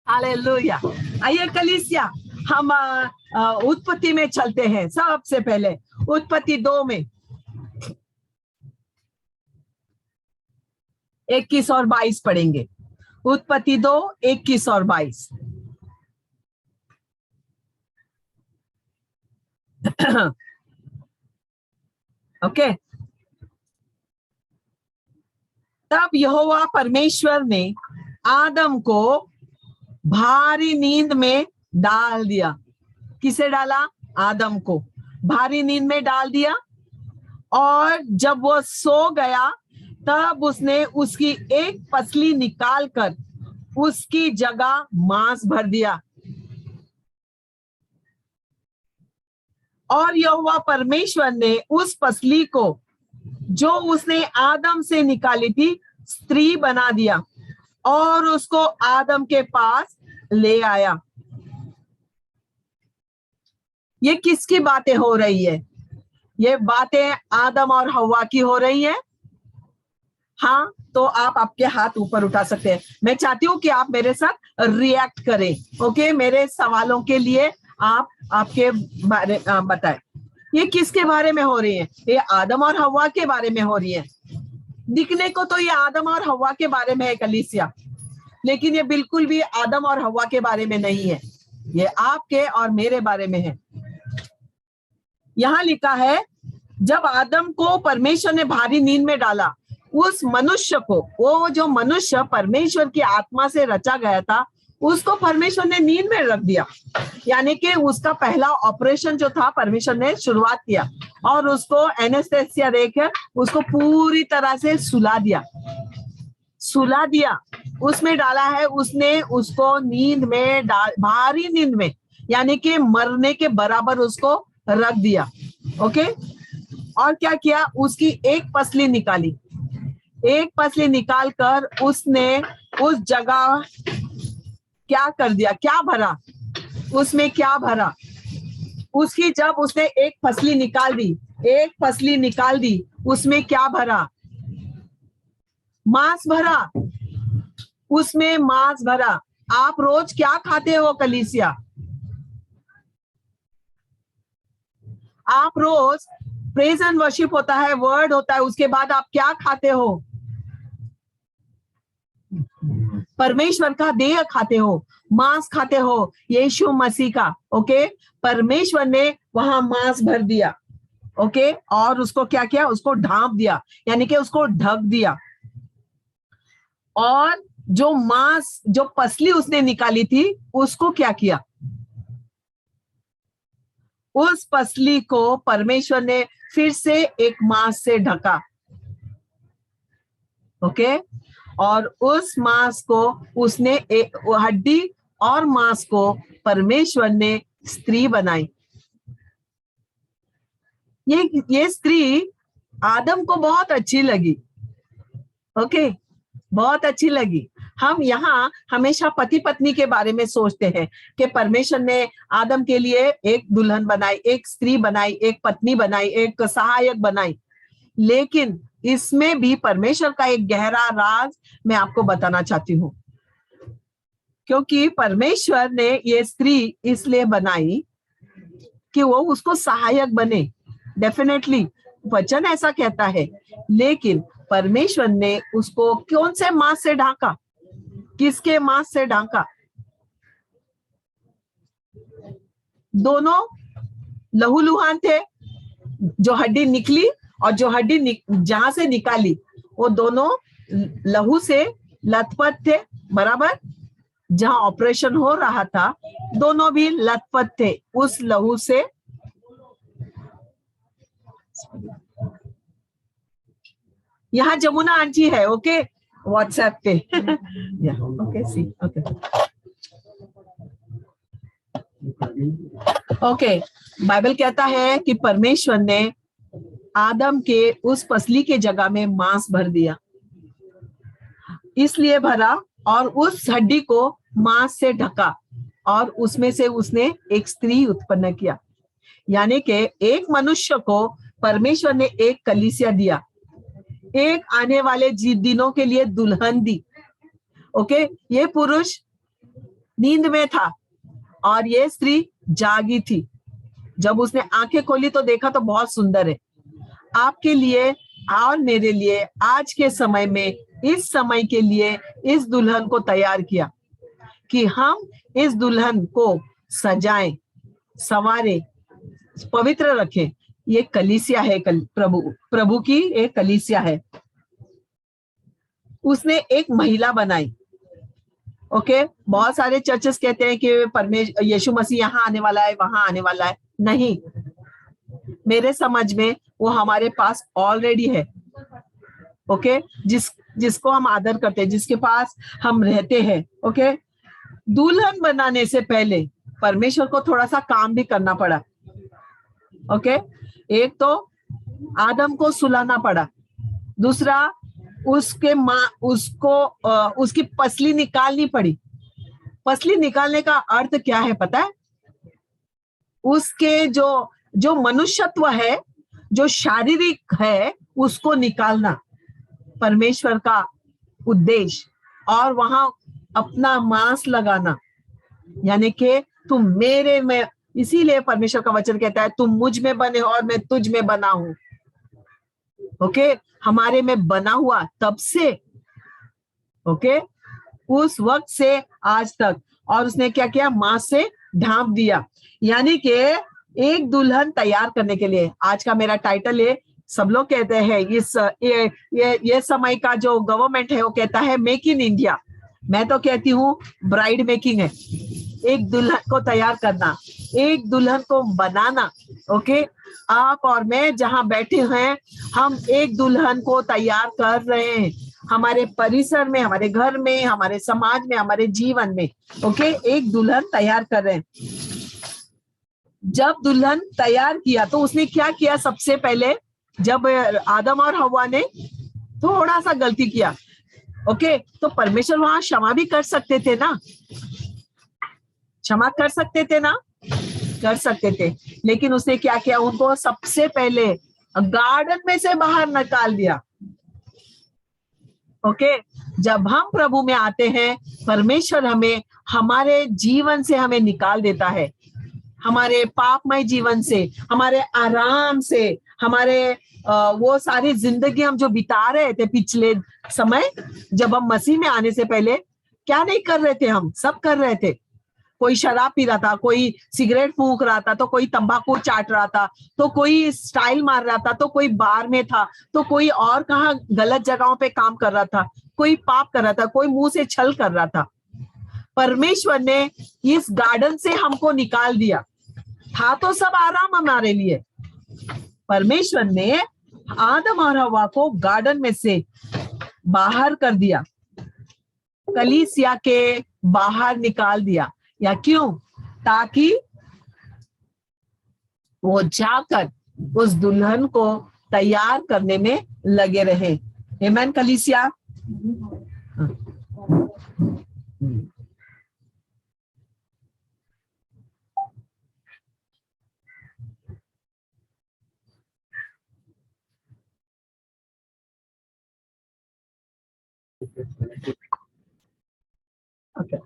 Hallelujah. आइए कलीसिया, हम उत्पत्ति में चलते हैं। सबसे पहले उत्पत्ति 2 में 21 और 22 पढ़ेंगे। उत्पत्ति 2, 21 और 22। ओके। तब यहोवा परमेश्वर ने आदम को भारी नींद में डाल दिया। किसे डाला? आदम को भारी नींद में डाल दिया। और जब वो सो गया तब उसने उसकी एक पसली निकालकर उसकी जगह मांस भर दिया। और यहोवा परमेश्वर ने उस पसली को जो उसने आदम से निकाली थी स्त्री बना दिया और उसको आदम के पास ले आया। ये किसकी बातें हो रही है? ये बातें आदम और हव्वा की हो रही है। हाँ, तो आप आपके हाथ ऊपर उठा सकते हैं। मैं चाहती हूं कि आप मेरे साथ रिएक्ट करें। ओके, मेरे सवालों के लिए आप आपके बारे बताएं। ये किसके बारे में हो रही है? ये आदम और हव्वा के बारे में हो रही है। दिखने को तो ये आदम और हव्वा के बारे में है कलीसिया, लेकिन ये बिल्कुल भी आदम और हव्वा के बारे में नहीं है। ये आपके और मेरे बारे में है। यहां लिखा है, जब आदम को परमेश्वर ने भारी नींद में डाला, उस मनुष्य को, वो जो मनुष्य परमेश्वर की आत्मा से रचा गया था, उसको परमेश्वर ने नींद में रख दिया। यानी कि उसका पहला ऑपरेशन जो था परमेश्वर ने शुरुआत किया और उसको एनेस्थेसिया देकर उसको पूरी तरह से सुला दिया। उसमें डाला है, उसने उसको नींद में भारी नींद में, यानी कि मरने के बराबर उसको रख दिया। ओके। और क्या किया? उसकी एक पसली निकाली। एक पसली निकालकर उसने उस जगह क्या कर दिया? क्या भरा? उसमें क्या भरा? उसकी जब उसने एक पसली निकाल दी, उसमें क्या भरा? मांस भरा। उसमें मांस भरा। आप रोज क्या खाते हो कलीसिया? आप रोज प्रेज एंड वर्शिप होता है, वर्ड होता है, उसके बाद आप क्या खाते हो? परमेश्वर का देह खाते हो, मांस खाते हो, यीशु मसीह का। ओके, परमेश्वर ने वहां मांस भर दिया। ओके, और उसको क्या किया? उसको ढांप दिया, यानी कि उसको ढक दिया। और जो मांस, जो पसली उसने निकाली थी, उसको क्या किया? उस पसली को परमेश्वर ने फिर से एक मांस से ढका। ओके, और उस मांस को उसने एक हड्डी और मांस को परमेश्वर ने स्त्री बनाई। ये स्त्री आदम को बहुत अच्छी लगी। ओके, बहुत अच्छी लगी। हम यहाँ हमेशा पति पत्नी के बारे में सोचते हैं कि परमेश्वर ने आदम के लिए एक दुल्हन बनाई, एक स्त्री बनाई, एक पत्नी बनाई, एक सहायक बनाई। लेकिन इसमें भी परमेश्वर का एक गहरा राज मैं आपको बताना चाहती हूँ, क्योंकि परमेश्वर ने ये स्त्री इसलिए बनाई कि वो उसको सहायक बने। डेफिनेटली वचन ऐसा कहता है, लेकिन परमेश्वर ने उसको कौन से मांस से ढांका? किसके मांस से ढांका? दोनों लहूलुहान थे। जो हड्डी निकली और जो हड्डी जहां से निकाली, वो दोनों लहू से लथपथ थे। बराबर, जहां ऑपरेशन हो रहा था दोनों भी लथपथ थे उस लहू से। यहाँ जमुना आंटी है, ओके, व्हाट्सएप पे। ओके, सी, ओके, ओके। बाइबल कहता है कि परमेश्वर ने आदम के उस पसली के जगह में मांस भर दिया। इसलिए भरा और उस हड्डी को मांस से ढका और उसमें से उसने एक स्त्री उत्पन्न किया। यानी कि एक मनुष्य को परमेश्वर ने एक कलीसिया दिया, एक आने वाले दिनों के लिए दुल्हन दी। ओके, ये पुरुष नींद में था और ये स्त्री जागी थी। जब उसने आंखें खोली तो देखा तो बहुत सुंदर है। आपके लिए और मेरे लिए आज के समय में, इस समय के लिए इस दुल्हन को तैयार किया कि हम इस दुल्हन को सजाएं, संवारें, पवित्र रखें। ये कलीसिया है, प्रभु की एक कलीसिया है। उसने एक महिला बनाई। ओके, बहुत सारे चर्चेस कहते हैं कि यीशु मसीह यहाँ आने वाला है, वहां आने वाला है। नहीं, मेरे समझ में वो हमारे पास ऑलरेडी है। ओके, जिसको हम आदर करते हैं, जिसके पास हम रहते हैं। ओके, दुल्हन बनाने से पहले परमेश्वर को थोड़ा सा काम भी करना पड़ा। ओके, एक तो आदम को सुलाना पड़ा, दूसरा उसकी पसली निकालनी पड़ी। पसली निकालने का अर्थ क्या है पता है? उसके जो मनुष्यत्व है, जो शारीरिक है, उसको निकालना परमेश्वर का उद्देश्य, और वहां अपना मांस लगाना, यानी कि तुम मेरे में, इसीलिए परमेश्वर का वचन कहता है तुम मुझ में बने और मैं तुझ में बना हूं। ओके, हमारे में बना हुआ तब से, ओके, उस वक्त से आज तक। और उसने क्या किया? मांस से ढांप दिया। यानी कि एक दुल्हन तैयार करने के लिए, आज का मेरा टाइटल है, सब लोग कहते हैं ये समय का जो गवर्नमेंट है वो कहता है मेक इन इंडिया। मैं तो कहती हूँ ब्राइड मेकिंग है। एक दुल्हन को तैयार करना, एक दुल्हन को बनाना। ओके, आप और मैं जहां बैठे हैं, हम एक दुल्हन को तैयार कर रहे हैं, हमारे परिसर में, हमारे घर में, हमारे समाज में, हमारे जीवन में। ओके, एक दुल्हन तैयार कर रहे हैं। जब दुल्हन तैयार किया तो उसने क्या किया? सबसे पहले जब आदम और हव्वा ने थोड़ा सा गलती किया, ओके, तो परमेश्वर वहां क्षमा भी कर सकते थे ना, क्षमा कर सकते थे ना, कर सकते थे। लेकिन उसने क्या किया? उनको सबसे पहले गार्डन में से बाहर निकाल दिया। ओके, जब हम प्रभु में आते हैं, परमेश्वर हमें हमारे जीवन से हमें निकाल देता है, हमारे पापमय जीवन से, हमारे आराम से, हमारे वो सारी जिंदगी हम जो बिता रहे थे पिछले समय, जब हम मसीह में आने से पहले क्या नहीं कर रहे थे? हम सब कर रहे थे। कोई शराब पी रहा था, कोई सिगरेट फूंक रहा था, तो कोई तंबाकू चाट रहा था, तो कोई स्टाइल मार रहा था, तो कोई बार में था, तो कोई और कहाँ गलत जगहों पे काम कर रहा था, कोई पाप कर रहा था, कोई मुंह से छल कर रहा था। परमेश्वर ने इस गार्डन से हमको निकाल दिया। था तो सब आराम हमारे लिए। परमेश्वर ने आदम और हव्वा को गार्डन में से बाहर कर दिया, कलीसिया के बाहर निकाल दिया। या क्यों? ताकि वो जाकर उस दुल्हन को तैयार करने में लगे रहे। आमीन कलीसिया। Okay.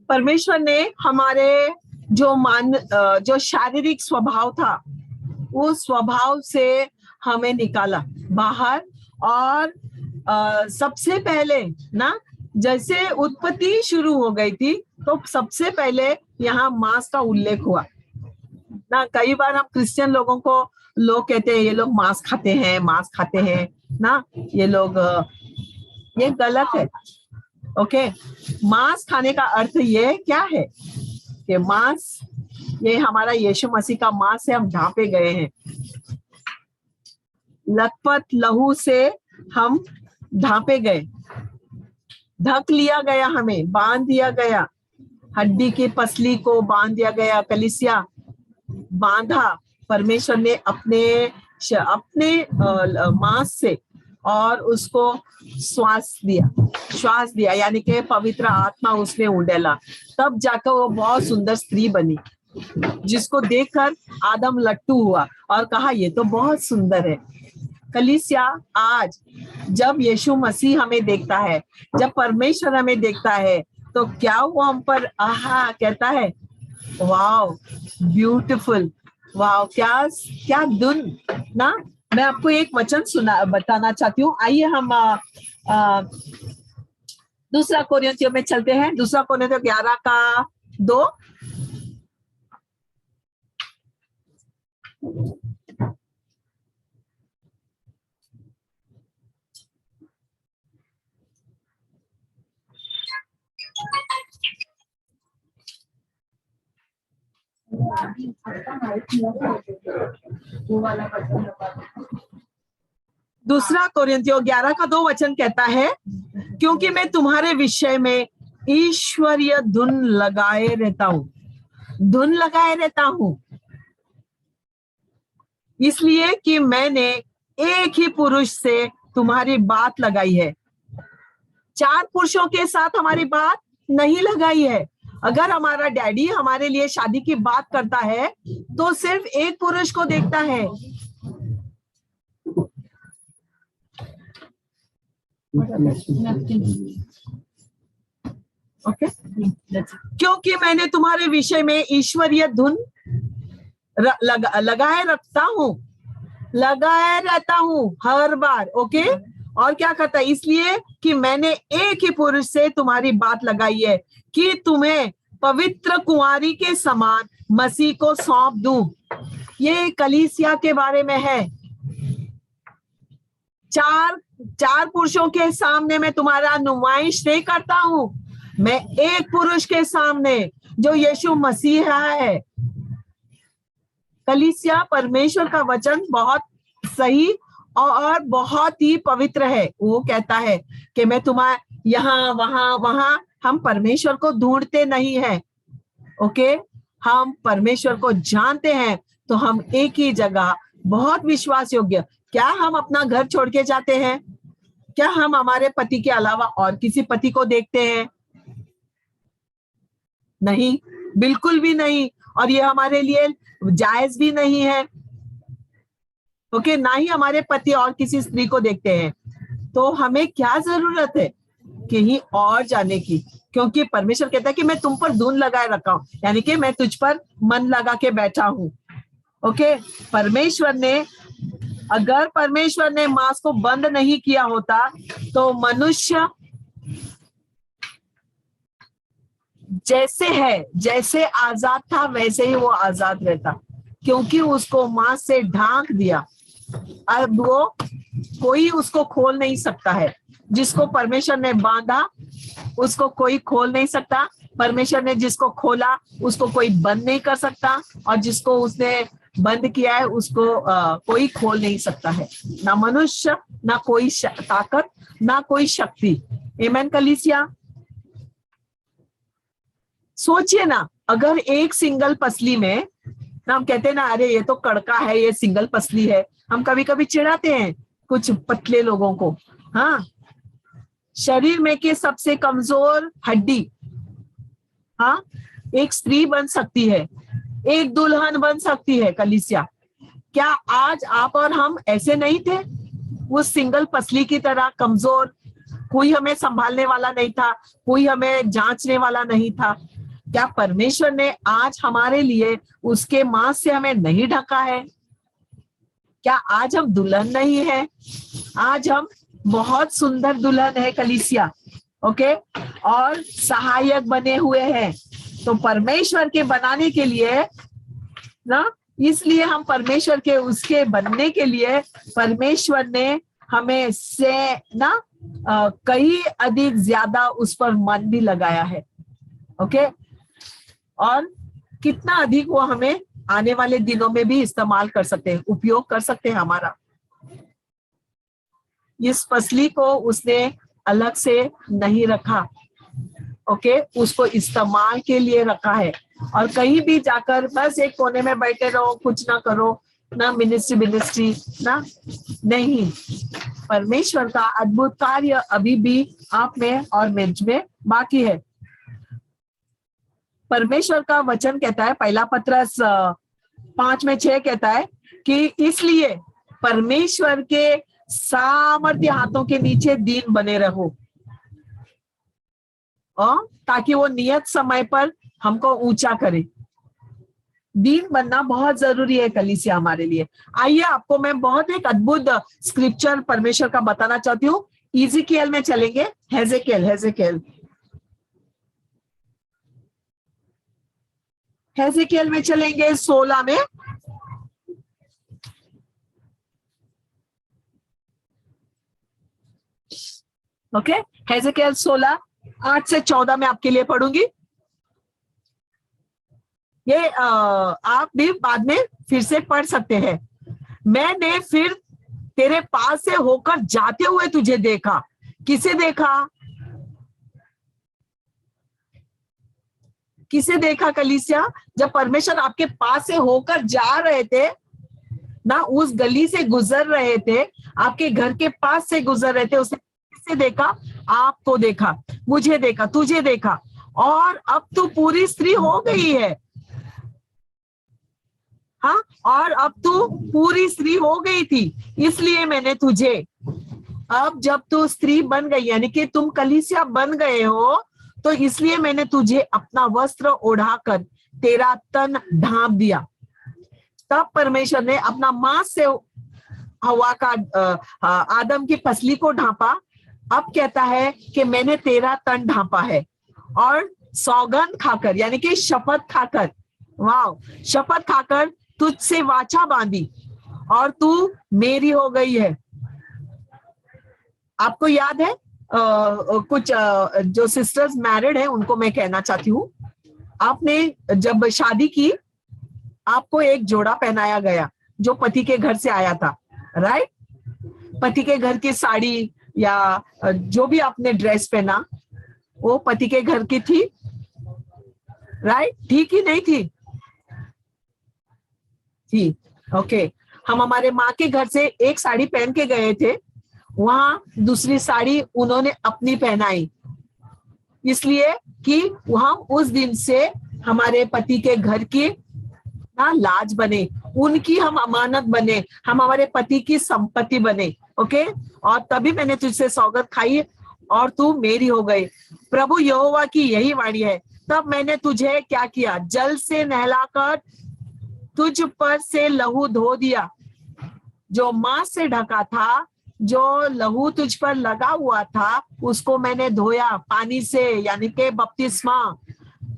परमेश्वर ने हमारे जो शारीरिक स्वभाव था, उस स्वभाव से हमें निकाला बाहर। और सबसे पहले ना, जैसे उत्पत्ति शुरू हो गई थी, तो सबसे पहले यहाँ मांस का उल्लेख हुआ ना। कई बार हम क्रिश्चियन लोगों को लोग कहते हैं ये लोग मांस खाते हैं, मांस खाते हैं ना, ये लोग, ये गलत है। ओके, मांस खाने का अर्थ ये क्या है कि मांस, ये हमारा यीशु मसीह का मांस से हम ढांपे गए हैं। लथपथ लहू से हम ढांपे गए, ढक लिया गया, हमें बांध दिया गया, हड्डी की पसली को बांध दिया गया। कलीसिया बांधा परमेश्वर ने अपने मांस से, और उसको श्वास दिया, यानी कि पवित्र आत्मा उसमें उंडेला। तब जाकर वो बहुत सुंदर स्त्री बनी, जिसको देखकर आदम लट्टू हुआ और कहा ये तो बहुत सुंदर है। कलीसिया आज जब यीशु मसीह हमें देखता है, जब परमेश्वर हमें देखता है, तो क्या वो हम पर आहा कहता है, वाओ ब्यूटीफुल, वाओ क्या क्या धुन ना। मैं आपको एक वचन बताना चाहती हूँ। आइए हम दूसरा कोरिन्थियों में चलते हैं। दूसरा कोरिन्थियों 11:2। दूसरा कोरिन्थियों 11:2 वचन कहता है, क्योंकि मैं तुम्हारे विषय में ईश्वरीय धुन लगाए रहता हूं, इसलिए कि मैंने एक ही पुरुष से तुम्हारी बात लगाई है। 4 पुरुषों के साथ हमारी बात नहीं लगाई है। अगर हमारा डैडी हमारे लिए शादी की बात करता है तो सिर्फ एक पुरुष को देखता है। ओके, क्योंकि मैंने तुम्हारे विषय में ईश्वरीय धुन लगाए रहता हूं हर बार। ओके, और क्या करता है, इसलिए कि मैंने एक ही पुरुष से तुम्हारी बात लगाई है कि तुम्हें पवित्र कुंवारी के समान मसीह को सौंप दूं। ये कलीसिया के बारे में है। 4 पुरुषों के सामने मैं तुम्हारा नुमाइश नहीं करता हूं, मैं एक पुरुष के सामने जो यीशु मसीह है। कलीसिया परमेश्वर का वचन बहुत सही और बहुत ही पवित्र है। वो कहता है कि मैं तुम्हारे यहाँ वहां हम परमेश्वर को ढूंढते नहीं है। ओके, हम परमेश्वर को जानते हैं, तो हम एक ही जगह बहुत विश्वास योग्य। क्या हम अपना घर छोड़ के जाते हैं? क्या हम हमारे पति के अलावा और किसी पति को देखते हैं? नहीं, बिल्कुल भी नहीं। और ये हमारे लिए जायज भी नहीं है। ओके, ना ही हमारे पति और किसी स्त्री को देखते हैं। तो हमें क्या जरूरत है कहीं और जाने की? क्योंकि परमेश्वर कहता है कि मैं तुम पर धुन लगाए रखा हूं, यानी कि मैं तुझ पर मन लगा के बैठा हूं। ओके, अगर परमेश्वर ने मांस को बंद नहीं किया होता तो मनुष्य जैसे आजाद था वैसे ही वो आजाद रहता, क्योंकि उसको मांस से ढांक दिया। अब वो कोई उसको खोल नहीं सकता है। जिसको परमेश्वर ने बांधा उसको कोई खोल नहीं सकता। परमेश्वर ने जिसको खोला उसको कोई बंद नहीं कर सकता, और जिसको उसने बंद किया है उसको कोई खोल नहीं सकता है। ना मनुष्य, ना कोई ताकत, ना कोई शक्ति। आमीन कलीसिया। सोचिए ना, अगर एक सिंगल पसली में ना, हम कहते हैं ना, अरे ये तो कड़का है, ये सिंगल पसली है। हम कभी कभी चिढ़ाते हैं कुछ पतले लोगों को। हाँ, शरीर में के सबसे कमजोर हड्डी, हाँ, एक स्त्री बन सकती है, एक दुल्हन बन सकती है। कलीसिया, क्या आज आप और हम ऐसे नहीं थे? उस सिंगल पसली की तरह कमजोर, कोई हमें संभालने वाला नहीं था, कोई हमें जांचने वाला नहीं था। क्या परमेश्वर ने आज हमारे लिए उसके मांस से हमें नहीं ढका है? क्या आज हम दुल्हन नहीं है? आज हम बहुत सुंदर दुल्हन है कलीसिया। ओके, और सहायक बने हुए हैं। तो परमेश्वर के बनाने के लिए ना, इसलिए हम परमेश्वर के उसके बनने के लिए परमेश्वर ने हमें से ना कई अधिक ज्यादा उस पर मन भी लगाया है। ओके, और कितना अधिक वो हमें आने वाले दिनों में भी इस्तेमाल कर सकते हैं, उपयोग कर सकते हैं हमारा। इस फसली को उसने अलग से नहीं रखा। ओके, उसको इस्तेमाल के लिए रखा है। और कहीं भी जाकर बस एक कोने में बैठे रहो, कुछ ना करो, ना मिनिस्ट्री ना, नहीं। परमेश्वर का अद्भुत कार्य अभी भी आप में और मुझ में बाकी है। परमेश्वर का वचन कहता है, पहला पत्रस 5:6 कहता है कि इसलिए परमेश्वर के सामर्थ्य हाथों के नीचे दीन बने रहो। और ताकि वो नियत समय पर हमको ऊंचा करे। दीन बनना बहुत जरूरी है कलीसिया हमारे लिए। आइए आपको मैं बहुत एक अद्भुत स्क्रिप्चर परमेश्वर का बताना चाहती हूँ। इज़ीकिएल में चलेंगे, हेजेकिएल में चलेंगे 16 में। ओके, हेजेकिएल 16 8 से 14 में आपके लिए पढ़ूंगी। ये आप भी बाद में फिर से पढ़ सकते हैं। मैंने फिर तेरे पास से होकर जाते हुए तुझे देखा। किसे देखा? किसे देखा कलीसिया? जब परमेश्वर आपके पास से होकर जा रहे थे ना, उस गली से गुजर रहे थे, आपके घर के पास से गुजर रहे थे, उसने किसे देखा? आपको देखा, मुझे देखा, तुझे देखा। और अब तू पूरी स्त्री हो गई है। हाँ, और अब तू पूरी स्त्री हो गई थी, इसलिए मैंने तुझे, अब जब तू स्त्री बन गई यानी कि तुम कलीसिया बन गए हो, तो इसलिए मैंने तुझे अपना वस्त्र ओढ़ाकर तेरा तन ढांप दिया। तब परमेश्वर ने अपना मांस से हवा का आदम की पसली को ढांपा। अब कहता है कि मैंने तेरा तन ढांपा है, और सौगंध खाकर यानी कि शपथ खाकर, वाह, शपथ खाकर तुझसे वाचा बांधी, और तू मेरी हो गई है। आपको याद है कुछ जो सिस्टर्स मैरिड है उनको मैं कहना चाहती हूँ, आपने जब शादी की, आपको एक जोड़ा पहनाया गया जो पति के घर से आया था, राइट? पति के घर की साड़ी या जो भी आपने ड्रेस पहना, वो पति के घर की थी, राइट? ठीक ही नहीं थी? थी। ओके, हम हमारे माँ के घर से एक साड़ी पहन के गए थे, वहां दूसरी साड़ी उन्होंने अपनी पहनाई, इसलिए कि हम उस दिन से हमारे पति के घर की ना लाज बने, उनकी हम अमानत बने, हम हमारे पति की संपत्ति बने। ओके, और तभी मैंने तुझसे सौगंध खाई और तू मेरी हो गई, प्रभु यहोवा की यही वाणी है। तब मैंने तुझे क्या किया? जल से नहलाकर तुझ पर से लहू धो दिया। जो मांस से ढका था, जो लहू तुझ पर लगा हुआ था, उसको मैंने धोया पानी से, यानी के बपतिस्मा,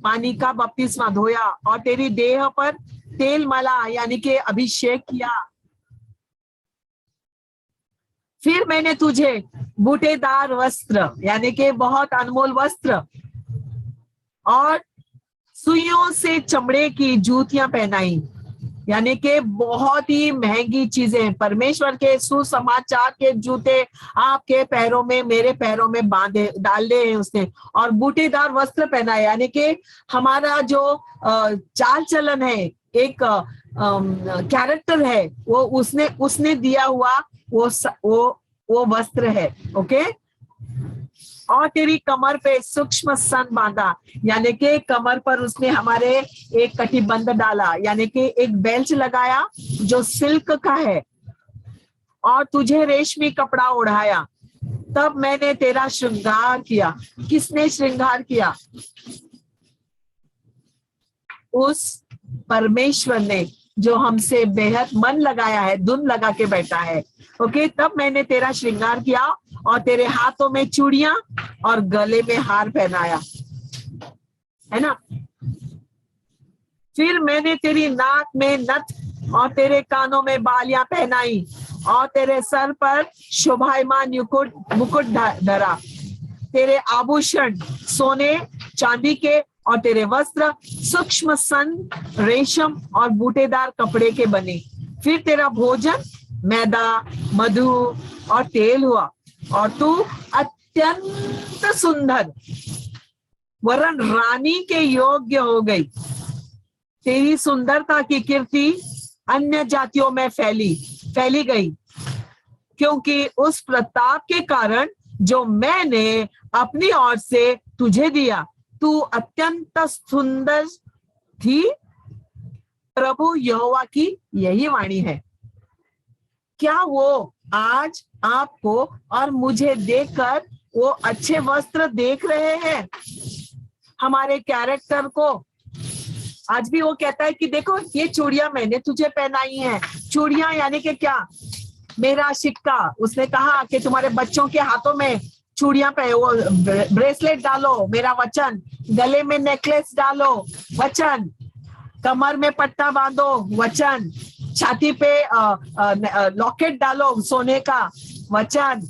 पानी का बपतिस्मा धोया, और तेरी देह पर तेल मला यानी के अभिषेक किया। फिर मैंने तुझे बूटेदार वस्त्र यानी के बहुत अनमोल वस्त्र और सुइयों से चमड़े की जूतियां पहनाई, यानी कि बहुत ही महंगी चीजें, परमेश्वर के सुसमाचार के जूते आपके पैरों में, मेरे पैरों में बांधे डाले हैं उसने, और बूटेदार वस्त्र पहनाए, यानी कि हमारा जो चाल चलन है, एक कैरेक्टर है, वो उसने दिया हुआ वो वस्त्र है। ओके, और तेरी कमर पे सूक्ष्म सन बांधा, यानी कि कमर पर उसने हमारे एक कटिबंध डाला, यानी कि एक बेल्ट लगाया जो सिल्क का है, और तुझे रेशमी कपड़ा ओढ़ाया। तब मैंने तेरा श्रृंगार किया। किसने श्रृंगार किया? उस परमेश्वर ने, जो हमसे बेहद मन लगाया है, धुन लगा के बैठा है। ओके, तब मैंने तेरा श्रृंगार किया और तेरे हाथों में चूड़ियां और गले में हार पहनाया, है ना? फिर मैंने तेरी नाक में नथ और तेरे कानों में बालियां पहनाई, और तेरे सर पर शोभायमान मुकुट धरा। तेरे आभूषण सोने चांदी के, और तेरे वस्त्र सूक्ष्म सन, रेशम और बूटेदार कपड़े के बने। फिर तेरा भोजन मैदा, मधु और तेल हुआ, और तू अत्यंत सुंदर वरन रानी के योग्य हो गई। तेरी सुंदरता की कीर्ति अन्य जातियों में फैली गई, क्योंकि उस प्रताप के कारण जो मैंने अपनी ओर से तुझे दिया। तू अत्यंत सुंदर थी, प्रभु यहोवा की यही वाणी है। क्या वो आज आपको और मुझे देखकर वो अच्छे वस्त्र देख रहे हैं? हमारे कैरेक्टर को। आज भी वो कहता है कि देखो ये चूड़ियां मैंने तुझे पहनाई हैं। चूड़ियां यानी कि क्या? मेरा सिक्का। उसने कहा कि तुम्हारे बच्चों के हाथों में चूड़ियां पे वो ब्रेसलेट डालो, मेरा वचन। गले में नेकलेस डालो, वचन। कमर में पट्टा बांधो, वचन। छाती पे लॉकेट डालो सोने का, वचन।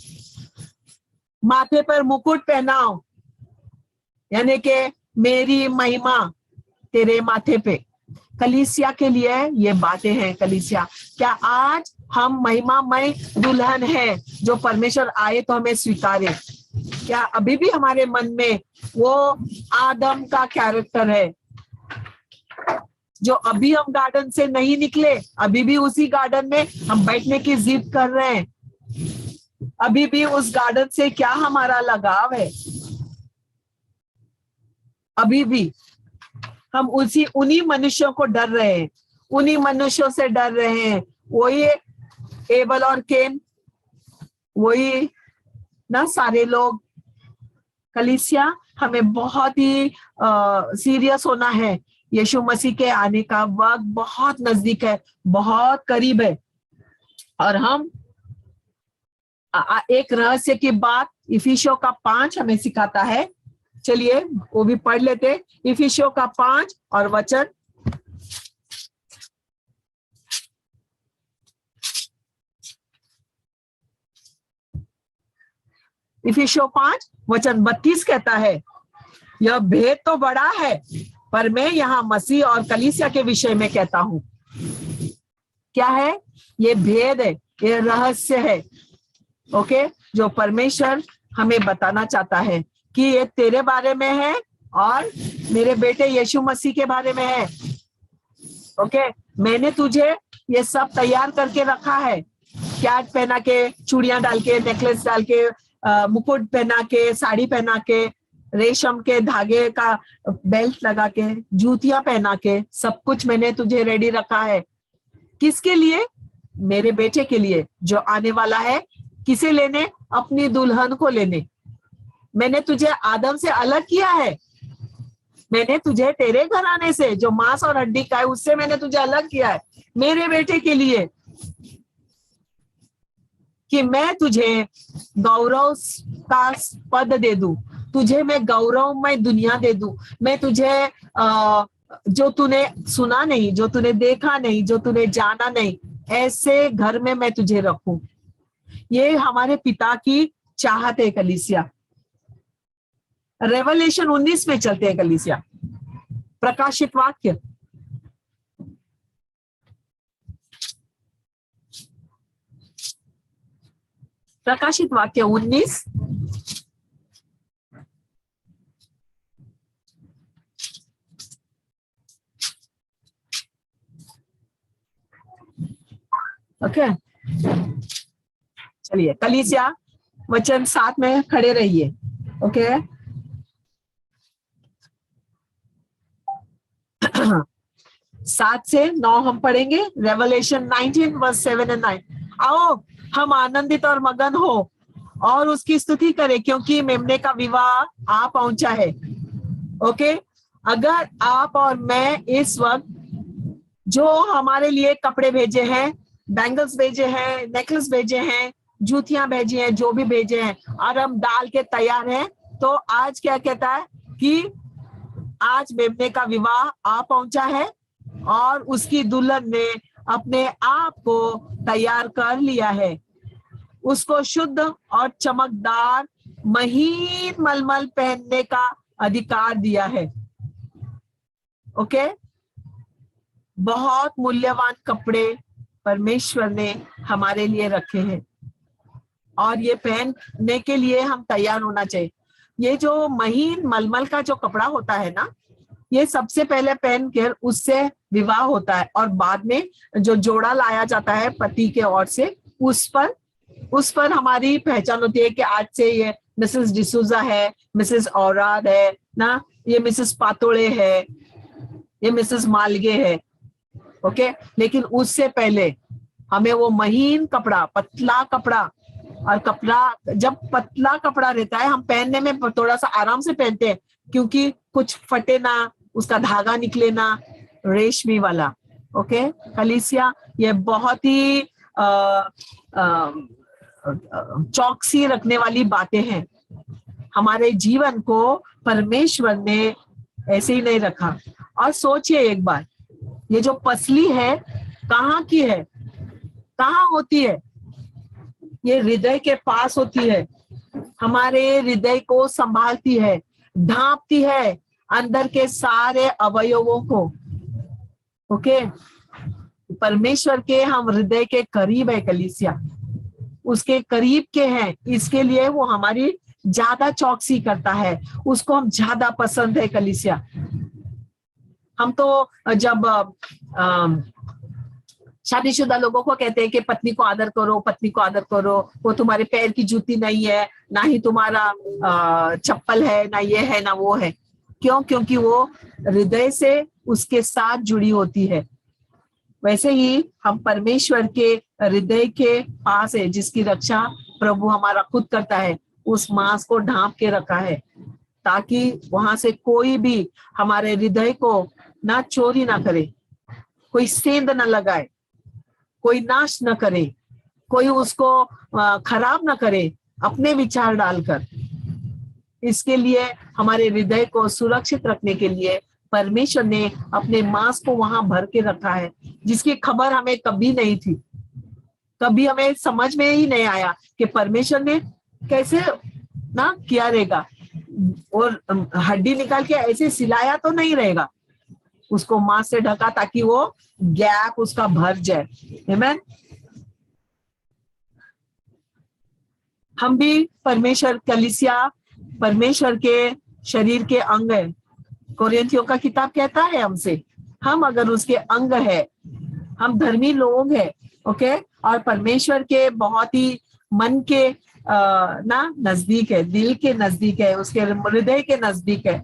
माथे पर मुकुट पहनाओ, यानी कि मेरी महिमा तेरे माथे पे। कलीसिया के लिए ये बातें हैं। कलीसिया, क्या आज हम महिमामय दुल्हन है जो परमेश्वर आए तो हमें स्वीकारे? क्या अभी भी हमारे मन में वो आदम का कैरेक्टर है जो अभी हम गार्डन से नहीं निकले? अभी भी उसी गार्डन में हम बैठने की जिद कर रहे हैं। अभी भी उस गार्डन से क्या हमारा लगाव है? अभी भी हम उन्हीं मनुष्यों को डर रहे हैं, उन्हीं मनुष्यों से डर रहे हैं। वही एबल और केन, वही ना सारे लोग। कलीसिया, हमें बहुत ही सीरियस होना है। यीशु मसीह के आने का वक्त बहुत नजदीक है, बहुत करीब है। और हम एक रहस्य की बात इफिसियों का 5 हमें सिखाता है। चलिए वो भी पढ़ लेते। इफिसियों का 5 और वचन। इफिसियों 5 वचन 32 कहता है, यह भेद तो बड़ा है, पर मैं यहाँ मसीह और कलीसिया के विषय में कहता हूं। क्या है? ये भेद है, ये रहस्य है। ओके, जो परमेश्वर हमें बताना चाहता है कि ये तेरे बारे में है और मेरे बेटे यीशु मसीह के बारे में है। ओके, मैंने तुझे ये सब तैयार करके रखा है। कैट पहना के, चूड़ियां डाल के, नेकलेस डाल के, मुकुट पहना के, साड़ी पहना के, रेशम के धागे का बेल्ट लगा के, जूतियां पहना के, सब कुछ मैंने तुझे रेडी रखा है। किसके लिए? मेरे बेटे के लिए जो आने वाला है। किसे लेने? अपनी दुल्हन को लेने। मैंने तुझे आदम से अलग किया है। मैंने तुझे तेरे घराने से जो मांस और हड्डी का है उससे मैंने तुझे अलग किया है, मेरे बेटे के लिए, कि मैं तुझे गौरव का पद दे दूं, तुझे मैं गौरवमय दुनिया दे दूं। मैं तुझे जो तूने सुना नहीं, जो तूने देखा नहीं, जो तूने जाना नहीं, ऐसे घर में मैं तुझे रखूं। ये हमारे पिता की चाहत है। कलीसिया, रेवलेशन 19 में चलते हैं। कलीसिया, प्रकाशित वाक्य, प्रकाशित वाक्य 19 ओके। चलिए कलीसिया वचन 7 में खड़े रहिए। ओके, 7 से 9 हम पढ़ेंगे। Revelation 19 verse 7 and 9। आओ हम आनंदित और मगन हो और उसकी स्तुति करें, क्योंकि मेमने का विवाह आ पहुंचा है। ओके, अगर आप और मैं इस वक्त जो हमारे लिए कपड़े भेजे हैं, बैंगल्स भेजे हैं, नेकलेस भेजे हैं, जूतियां भेजी हैं, जो भी भेजे हैं, और हम डाल के तैयार हैं, तो आज क्या कहता है कि आज मेमने का विवाह आ पहुंचा है और उसकी दुल्हन ने अपने आप को तैयार कर लिया है। उसको शुद्ध और चमकदार महीन मलमल पहनने का अधिकार दिया है। ओके, बहुत मूल्यवान कपड़े परमेश्वर ने हमारे लिए रखे हैं और ये पहनने के लिए हम तैयार होना चाहिए। ये जो महीन मलमल का जो कपड़ा होता है ना, ये सबसे पहले पहन कर उससे विवाह होता है और बाद में जो जोड़ा लाया जाता है पति के ओर से, उस पर हमारी पहचान होती है कि आज से ये मिसेस डिसूजा है, मिसेस औराद है ना, ये मिसेस पातोड़े है, ये मिसेस मालगे है। ओके, लेकिन उससे पहले हमें वो महीन कपड़ा, पतला कपड़ा और कपड़ा जब पतला कपड़ा रहता है हम पहनने में थोड़ा सा आराम से पहनते हैं, क्योंकि कुछ फटे ना, उसका धागा निकले ना, रेशमी वाला। ओके कलीसिया, ये बहुत ही चौकसी रखने वाली बातें हैं। हमारे जीवन को परमेश्वर ने ऐसे ही नहीं रखा। और सोचिए एक बार, ये जो पसली है कहाँ की है, कहाँ होती है? ये हृदय के पास होती है, हमारे हृदय को संभालती है, ढांपती है अंदर के सारे अवयवों को। ओके, परमेश्वर के हम हृदय के करीब है कलीसिया, उसके करीब के हैं, इसके लिए वो हमारी ज्यादा चौकसी करता है, उसको हम ज्यादा पसंद है कलीसिया। हम तो जब शादीशुदा लोगों को कहते हैं कि पत्नी को आदर करो, पत्नी को आदर करो, वो तुम्हारे पैर की जूती नहीं है, ना ही तुम्हारा चप्पल है, ना ये है ना वो है। क्यों? क्योंकि वो हृदय से उसके साथ जुड़ी होती है। वैसे ही हम परमेश्वर के हृदय के पास है, जिसकी रक्षा प्रभु हमारा खुद करता है, उस मांस को ढांप के रखा है, ताकि वहां से कोई भी हमारे हृदय को ना चोरी ना करे, कोई सेंध ना लगाए, कोई नाश न करे, कोई उसको खराब ना करे अपने विचार डालकर। इसके लिए हमारे हृदय को सुरक्षित रखने के लिए परमेश्वर ने अपने मांस को वहां भर के रखा है, जिसकी खबर हमें कभी नहीं थी। कभी हमें समझ में ही नहीं आया कि परमेश्वर ने कैसे ना किया रहेगा, और हड्डी निकाल के ऐसे सिलाया तो नहीं रहेगा, उसको मांस से ढका ताकि वो गैप उसका भर जाए। आमीन। हम भी परमेश्वर, कलीसिया परमेश्वर के शरीर के अंग है। कोरिन्थियों का किताब कहता है हमसे, हम अगर उसके अंग है, हम धर्मी लोग हैं। ओके, और परमेश्वर के बहुत ही मन के ना नजदीक है, दिल के नजदीक है, उसके हृदय के नजदीक है।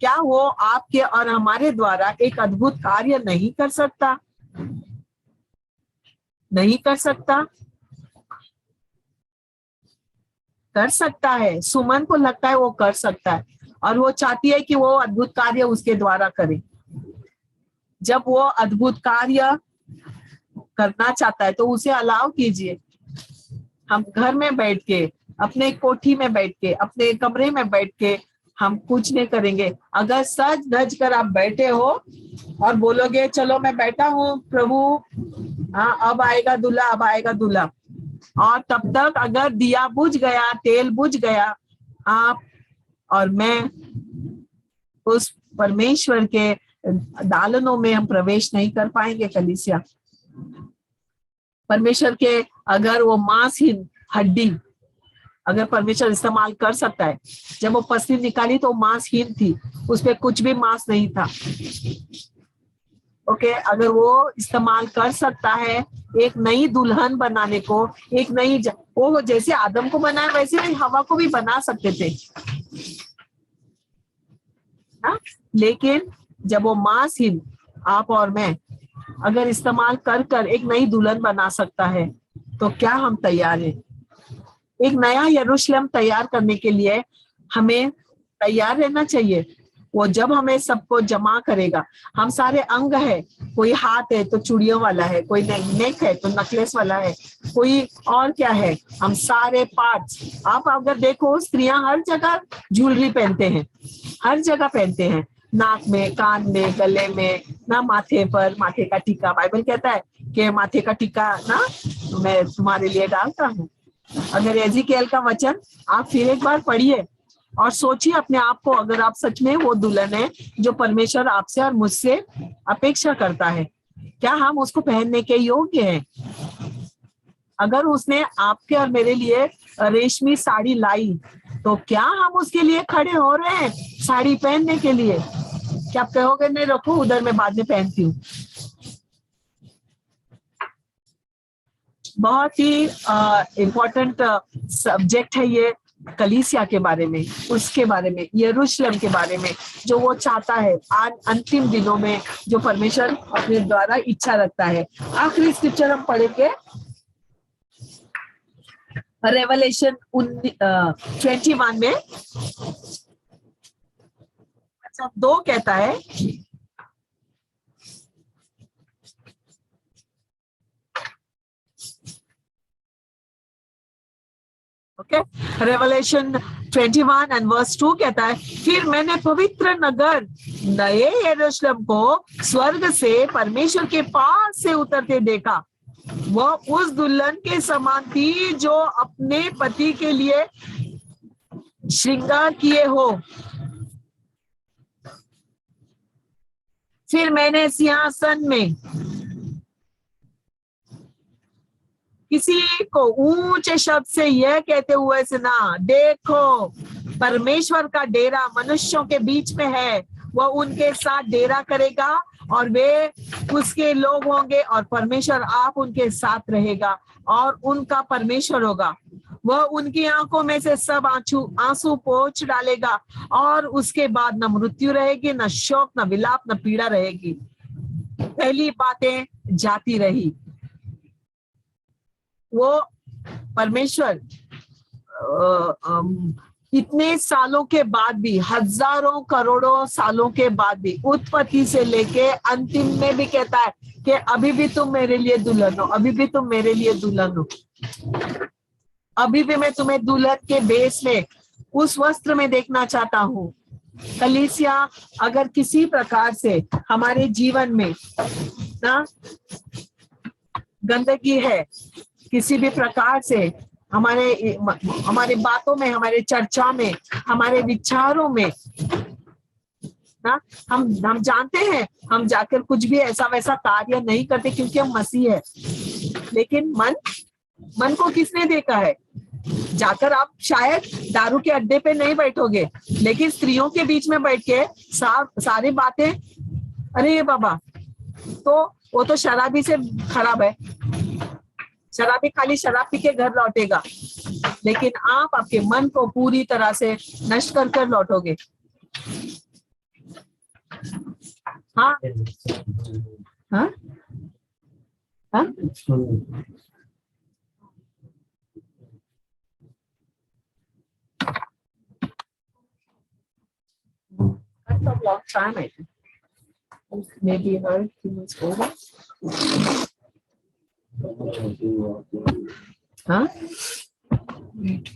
क्या वो आपके और हमारे द्वारा एक अद्भुत कार्य नहीं कर सकता? नहीं कर सकता? कर सकता है। सुमन को लगता है वो कर सकता है, और वो चाहती है कि वो अद्भुत कार्य उसके द्वारा करे। जब वो अद्भुत कार्य करना चाहता है तो उसे अलाउ कीजिए। हम घर में बैठ के, अपने कोठी में बैठ के, अपने कमरे में बैठ के हम कुछ नहीं करेंगे। अगर सज धज कर आप बैठे हो और बोलोगे चलो मैं बैठा हूँ प्रभु, हाँ अब आएगा दूल्हा, अब आएगा दूल्हा, और तब तक अगर दिया बुझ गया, तेल बुझ गया, आप और मैं उस परमेश्वर के दालनों में हम प्रवेश नहीं कर पाएंगे कलीसिया। परमेश्वर के अगर वो मांसहीन हड्डी अगर परमेश्वर इस्तेमाल कर सकता है, जब वो पसली निकाली तो मांसहीन थी, उसपे कुछ भी मांस नहीं था। ओके, अगर वो इस्तेमाल कर सकता है एक नई दुल्हन बनाने को, एक नई वो जैसे आदम को बनाया वैसे ही हवा को भी बना सकते थे ना? लेकिन जब वो मांसहीन आप और मैं अगर इस्तेमाल कर कर एक नई दुल्हन बना सकता है, तो क्या हम तैयार हैं? एक नया यरूशलेम तैयार करने के लिए हमें तैयार रहना चाहिए। वो जब हमें सबको जमा करेगा, हम सारे अंग है, कोई हाथ है तो चूड़ियों वाला है, कोई नेक है तो नेकलेस वाला है, कोई और क्या है, हम सारे पार्ट्स। आप अगर देखो स्त्रियां हर जगह ज्वेलरी पहनते हैं, हर जगह पहनते हैं, नाक में, कान में, गले में, ना माथे पर, माथे का टीका। बाइबल कहता है कि माथे का टीका ना मैं तुम्हारे लिए डालता हूँ। अगर एजिकेल का वचन आप फिर एक बार पढ़िए और सोचिए अपने आप को, अगर आप सच में वो दुल्हन है जो परमेश्वर आपसे और मुझसे अपेक्षा करता है, क्या हम उसको पहनने के योग्य हैं? अगर उसने आपके और मेरे लिए रेशमी साड़ी लाई, तो क्या हम उसके लिए खड़े हो रहे हैं साड़ी पहनने के लिए? क्या आप कहोगे नहीं रखो उधर, मैं बाद में पहनती हूँ? बहुत ही इम्पोर्टेंट सब्जेक्ट है ये, कलीसिया के बारे में, उसके बारे में, यरूशलेम के बारे में, जो वो चाहता है अंतिम दिनों में, जो परमेश्वर अपने द्वारा इच्छा रखता है। आखिरी स्क्रिप्चर हम पढ़ेंगे रेवलेशन 21 में अच्छा 2 कहता है ओके रेवलेशन 21 एंड वर्स 2 कहता है फिर मैंने पवित्र नगर नए यरूशलेम को स्वर्ग से परमेश्वर के पास से उतरते देखा वह उस दुल्हन के समान थी जो अपने पति के लिए श्रृंगार किए हो फिर मैंने सिंहासन में किसी को ऊंचे शब्द से यह कहते हुए सुना देखो परमेश्वर का डेरा मनुष्यों के बीच में है वह उनके साथ डेरा करेगा और वे उसके लोग होंगे और परमेश्वर आप उनके साथ रहेगा और उनका परमेश्वर होगा वह उनकी आंखों में से सब आंसू पोंछ डालेगा और उसके बाद न मृत्यु रहेगी न शोक न विलाप न पीड़ा रहेगी पहली बातें जाती रही वो परमेश्वर इतने सालों के बाद भी हजारों करोड़ों सालों के बाद भी उत्पत्ति से लेके अंतिम में भी कहता है कि अभी भी तुम मेरे लिए दुल्हन हो अभी भी तुम मेरे लिए दुल्हन हो अभी भी मैं तुम्हें दुल्हन के भेष में उस वस्त्र में देखना चाहता हूँ कलीसिया अगर किसी प्रकार से हमारे जीवन में ना गंदगी है किसी भी प्रकार से हमारे बातों में हमारे चर्चा में हमारे विचारों में ना हम जानते हैं हम जाकर कुछ भी ऐसा वैसा कार्य नहीं करते क्योंकि हम मसीह है लेकिन मन को किसने देखा है जाकर आप शायद दारू के अड्डे पे नहीं बैठोगे लेकिन स्त्रियों के बीच में बैठ के सारी बातें अरे बाबा तो वो तो शराबी से खराब है शराबी खाली शराब पी के घर लौटेगा लेकिन आप आपके मन को पूरी तरह से नष्ट कर लौटोगे हाँ हाँ हाँ a long time I think maybe her was over huh wait